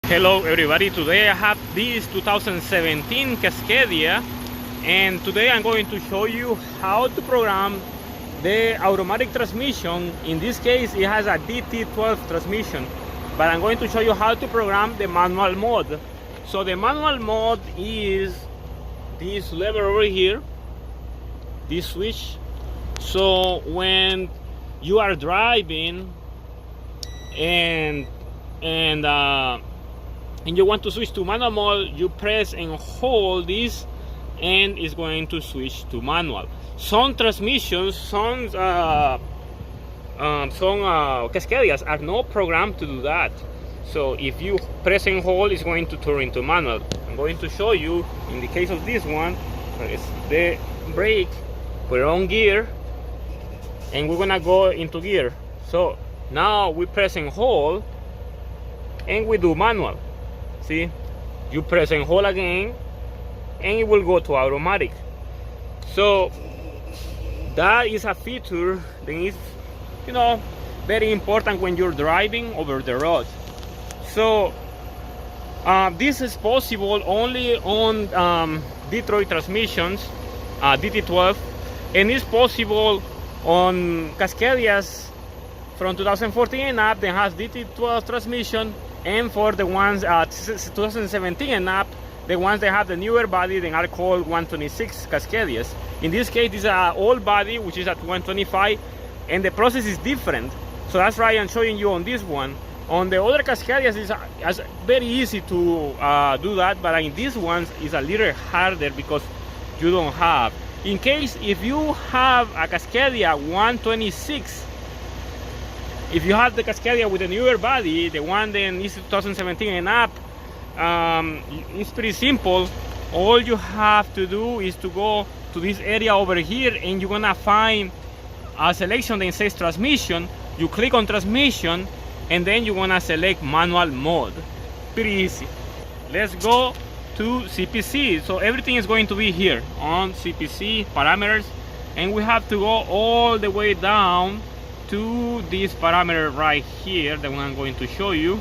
Hello everybody, today I have this 2017 Cascadia, and today I'm going to show you how to program the automatic transmission. In this case it has a DT12 transmission, but I'm going to show you how to program the manual mode. So the manual mode is this lever over here, this switch. So when you are driving and you want to switch to manual mode, you press and hold this and it's going to switch to manual. Some transmissions, some Cascadias are not programmed to do that. So if you press and hold, it's going to turn into manual. I'm going to show you in the case of this one. Press the brake, put it on gear, and we're gonna go into gear. So now we press and hold and we do manual. See, you press and hold again and it will go to automatic. So that is a feature that is, very important when you're driving over the road. So this is possible only on Detroit transmissions, DT12, and it's possible on Cascadias from 2014 and up that has DT12 transmission, and for the ones 2017 and up, the ones that have the newer body, they are called 126 Cascadias. In this case, this is an old body, which is at 125, and the process is different. So that's why I'm showing you on this one. On the other Cascadias, it's very easy to do that, but in these ones, it's a little harder because you don't have. In case if you have a Cascadia 126, if you have the Cascadia with a newer body, the one that is 2017 and up, it's pretty simple. All you have to do is to go to this area over here and you're gonna find a selection that says transmission. You click on transmission and then you're gonna select manual mode. Pretty easy. Let's go to CPC. So everything is going to be here on CPC parameters, and we have to go all the way down to this parameter right here, the one I'm going to show you,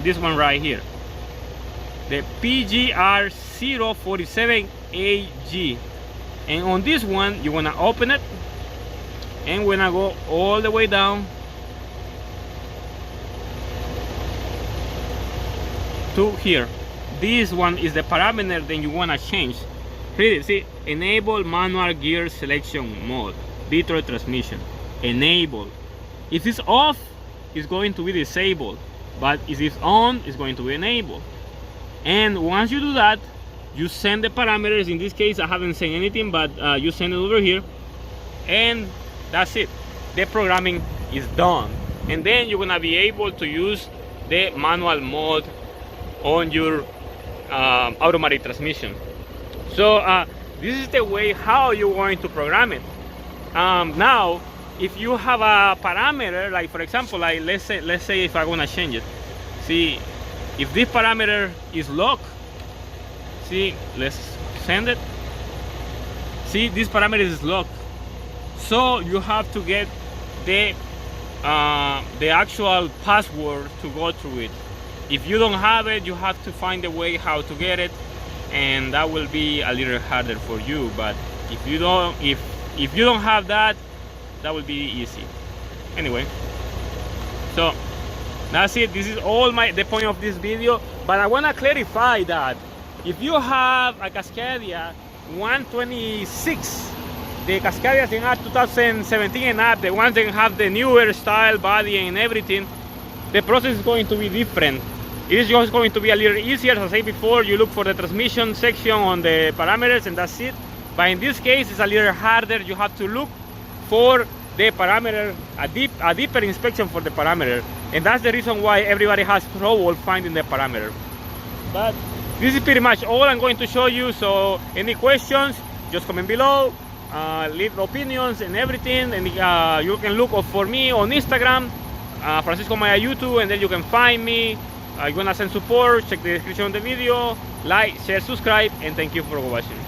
this one right here, the PGR047AG. And on this one you're gonna open it and we're gonna go all the way down to here. This one is the parameter that you want to change. See, enable manual gear selection mode, Detroit transmission. Enable. If it's off, it's going to be disabled, but if it's on, it's going to be enabled. And once you do that, you send the parameters. In this case I haven't sent anything, but you send it over here and that's it. The programming is done, and then you're gonna be able to use the manual mode on your automatic transmission. So this is the way how you're going to program it. Now if you have a parameter, like for example, like let's say if I'm gonna change it, see, if this parameter is locked, see, let's send it. See, this parameter is locked, so you have to get the actual password to go through it. If you don't have it, you have to find a way how to get it, and that will be a little harder for you. But if you don't have that, that will be easy. Anyway, so that's it. This is all the point of this video. But I want to clarify that if you have a Cascadia 126, the Cascadias that are 2017 and up, the ones that have the newer style body and everything, the process is going to be different. It is just going to be a little easier. As I said before, you look for the transmission section on the parameters and that's it. But in this case, it's a little harder. You have to look for the parameter, a deeper inspection for the parameter, and that's the reason why everybody has trouble finding the parameter. But this is pretty much all I'm going to show you. So any questions, just comment below, leave opinions and everything, and you can look for me on Instagram, franciscoamaya YouTube, and then you can find me. You're gonna send support, check the description of the video, like, share, subscribe, and thank you for watching.